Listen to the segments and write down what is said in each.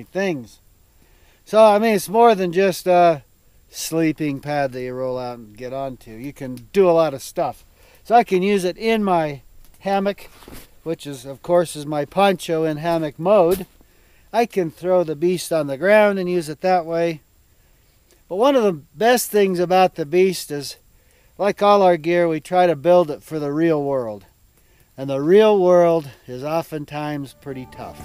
things. So I mean, it's more than just a sleeping pad that you roll out and get onto. You can do a lot of stuff. So I can use it in my hammock, which is of course is my poncho in hammock mode. I can throw the beast on the ground and use it that way. But one of the best things about the beast is, like all our gear, we try to build it for the real world. And the real world is oftentimes pretty tough.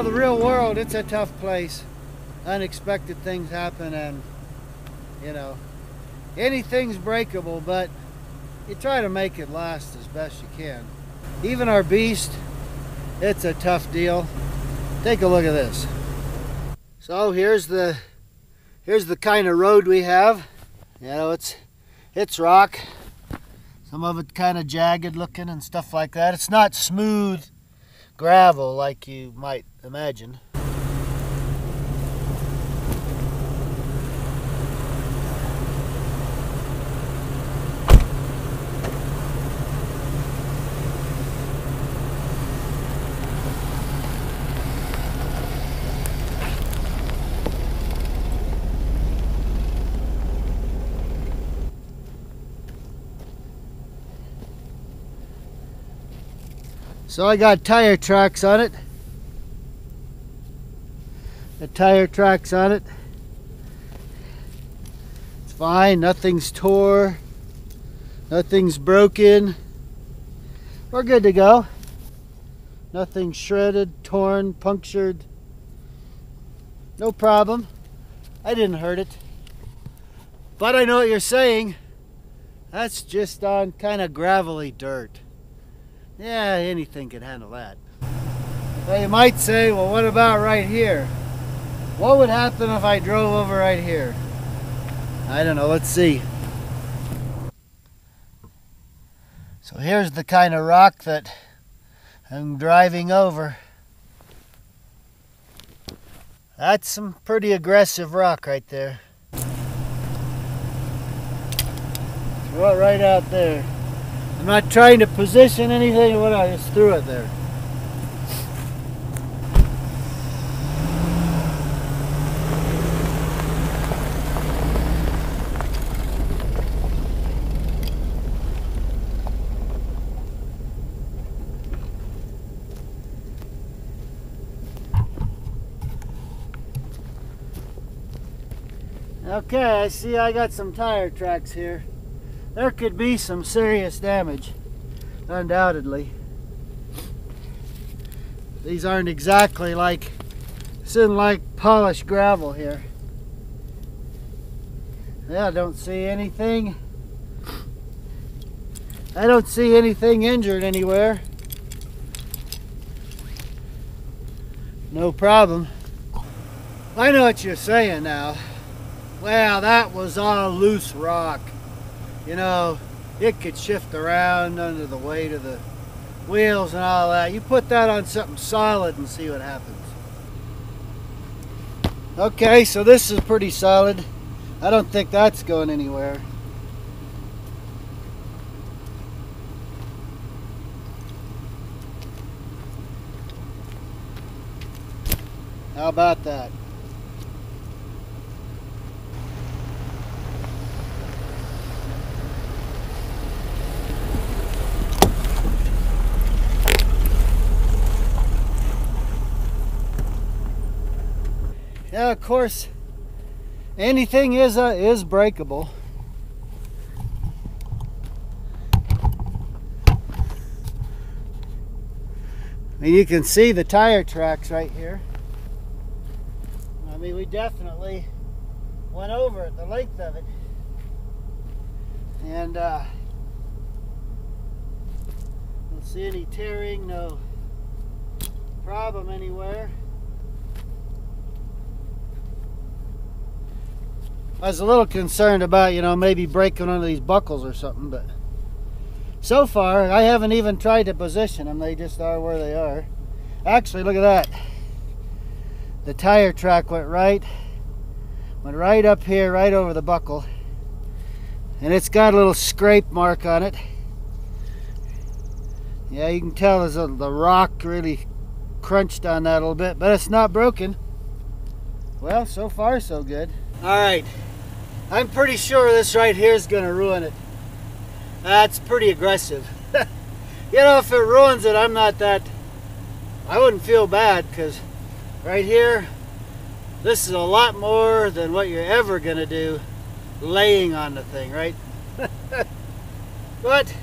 The real world, it's a tough place. Unexpected things happen, and you know, anything's breakable, but you try to make it last as best you can. Even our beast, it's a tough deal. Take a look at this. So here's the kind of road we have. You know, it's rock. Some of it kind of jagged looking and stuff like that. It's not smooth gravel like you might imagine. So I got tire tracks on it. The tire tracks on it. It's fine, nothing's tore, nothing's broken. We're good to go. Nothing's shredded, torn, punctured. No problem. I didn't hurt it. But I know what you're saying. That's just on kind of gravelly dirt. Yeah, anything can handle that. Well, you might say, well, what about right here? What would happen if I drove over right here? I don't know, let's see. So here's the kind of rock that I'm driving over. That's some pretty aggressive rock right there. Throw it right out there. I'm not trying to position anything, but I just threw it there. Okay, I see I got some tire tracks here. There could be some serious damage, undoubtedly. These aren't exactly like, this isn't like polished gravel here. Yeah, I don't see anything. I don't see anything injured anywhere. No problem. I know what you're saying now. Well, that was all loose rock. You know, it could shift around under the weight of the wheels and all that. You put that on something solid and see what happens. Okay, so this is pretty solid. I don't think that's going anywhere. How about that? Yeah, of course, anything is breakable. I mean, you can see the tire tracks right here. I mean, we definitely went over it, the length of it. And don't see any tearing, no problem anywhere. I was a little concerned about, you know, maybe breaking one of these buckles or something, but So far, I haven't even tried to position them. They just are where they are. Actually, look at that. The tire track went right up here, right over the buckle. And it's got a little scrape mark on it. Yeah, you can tell there's the rock really crunched on that a little bit, but it's not broken. Well, so far so good. All right, I'm pretty sure this right here is gonna ruin it. That's pretty aggressive. You know, if it ruins it, I wouldn't feel bad, because right here, this is a lot more than what you're ever gonna do laying on the thing, right? But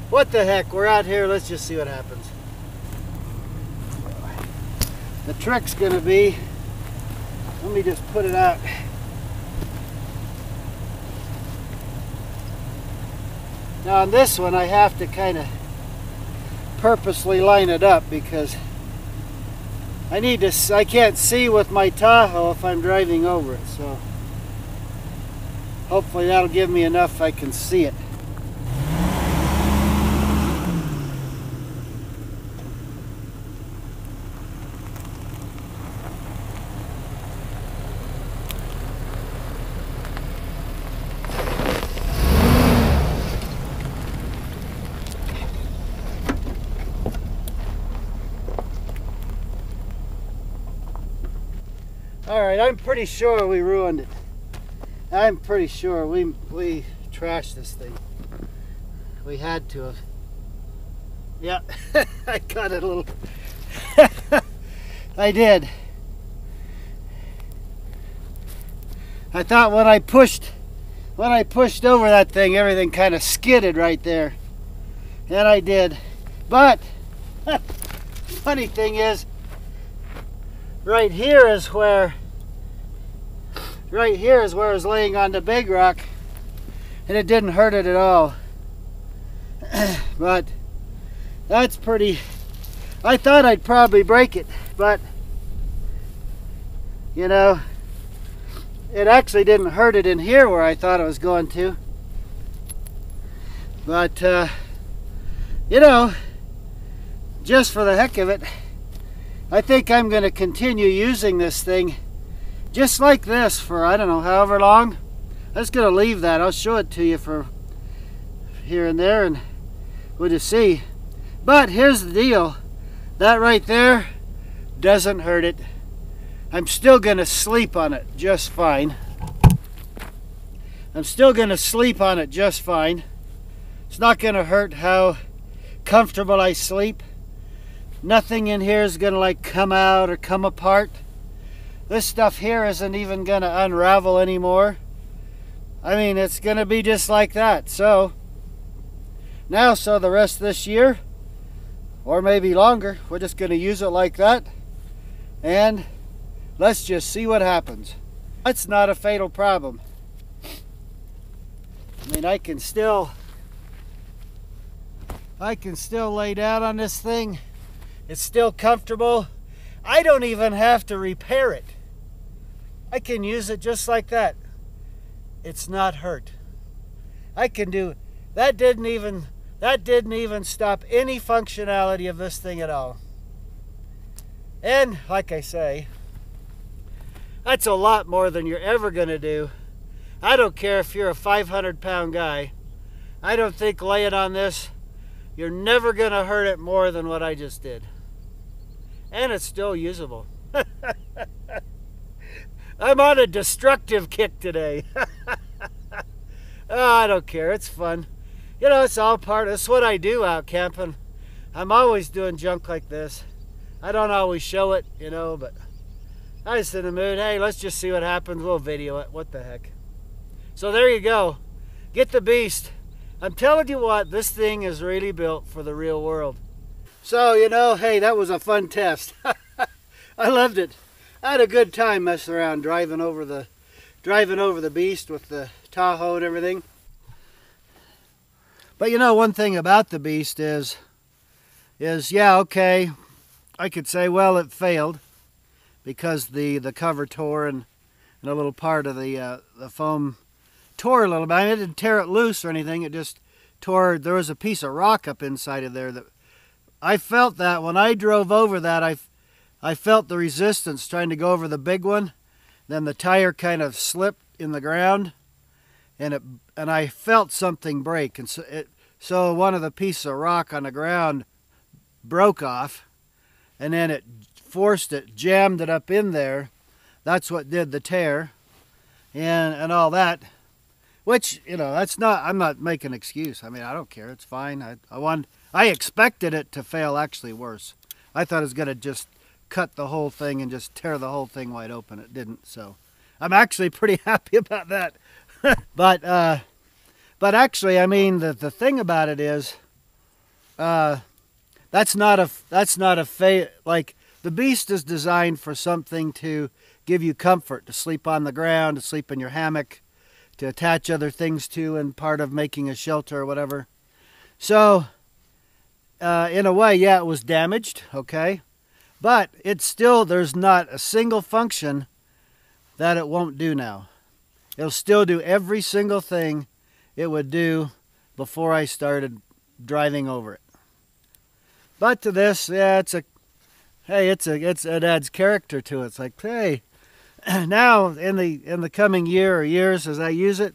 what the heck, we're out here, let's just see what happens. The trick's gonna be, let me just put it out. Now on this one I have to kind of purposely line it up, because I can't see with my Tahoe if I'm driving over it, so hopefully that'll give me enough I can see it. Alright, I'm pretty sure we ruined it. I'm pretty sure we trashed this thing. We had to have. Yeah, I got it a little. I did. I thought when I pushed over that thing, everything kind of skidded right there. And I did. But funny thing is, right here is where I was laying on the big rock, and it didn't hurt it at all. But that's pretty. I thought I'd probably break it, but you know, it actually didn't hurt it in here where I thought it was going to. But you know, just for the heck of it, I think I'm going to continue using this thing just like this for, I don't know, however long. I'm just going to leave that. I'll show it to you for here and there, and we'll just see. But here's the deal. That right there doesn't hurt it. I'm still going to sleep on it just fine. I'm still going to sleep on it just fine. It's not going to hurt how comfortable I sleep. Nothing in here is going to like come out or come apart. This stuff here isn't even going to unravel anymore. I mean, it's going to be just like that. So now, so the rest of this year, or maybe longer, we're just going to use it like that, and let's just see what happens. That's not a fatal problem. I mean, I can still lay down on this thing. It's still comfortable. I don't even have to repair it. I can use it just like that. It's not hurt. I can do that. Didn't even stop any functionality of this thing at all. And like I say, that's a lot more than you're ever going to do. I don't care if you're a 500-pound guy. I don't think laying on this, you're never going to hurt it more than what I just did. And it's still usable. I'm on a destructive kick today. Oh, I don't care. It's fun. You know, it's all part of, it's what I do out camping. I'm always doing junk like this. I don't always show it, you know, but I was in the mood. Hey, let's just see what happens. We'll video it. What the heck. So there you go. Get the beast. I'm telling you what, this thing is really built for the real world. So, you know, hey, that was a fun test. I loved it. I had a good time messing around driving over the beast with the Tahoe and everything. But you know, one thing about the beast is yeah, okay, I could say, well, it failed because the cover tore and a little part of the foam tore a little bit. I didn't tear it loose or anything. It just there was a piece of rock up inside of there that I felt that when I drove over that, I felt the resistance trying to go over the big one. Then the tire kind of slipped in the ground, and I felt something break, and so one of the pieces of rock on the ground broke off, and then it jammed it up in there. That's what did the tear, and all that. Which, you know, I'm not making an excuse. I mean, I don't care. It's fine. I expected it to fail actually worse. I thought it was going to just cut the whole thing and just tear the whole thing wide open. It didn't, so I'm actually pretty happy about that. But actually, I mean, the thing about it is, that's not a like, the Beast is designed for something to give you comfort, to sleep on the ground, to sleep in your hammock, to attach other things to, and part of making a shelter or whatever. So, in a way, yeah, it was damaged, okay? But it's still, there's not a single function that it won't do now. It'll still do every single thing it would do before I started driving over it. But to this, yeah, it adds character to it. It's like, hey, now in the coming year or years as I use it,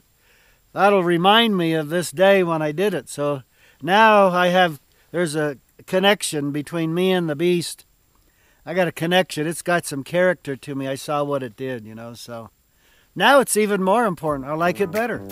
that'll remind me of this day when I did it. So now there's a connection between me and the Beast. I got a connection. It's got some character to me. I saw what it did, you know, so now it's even more important. I like it better.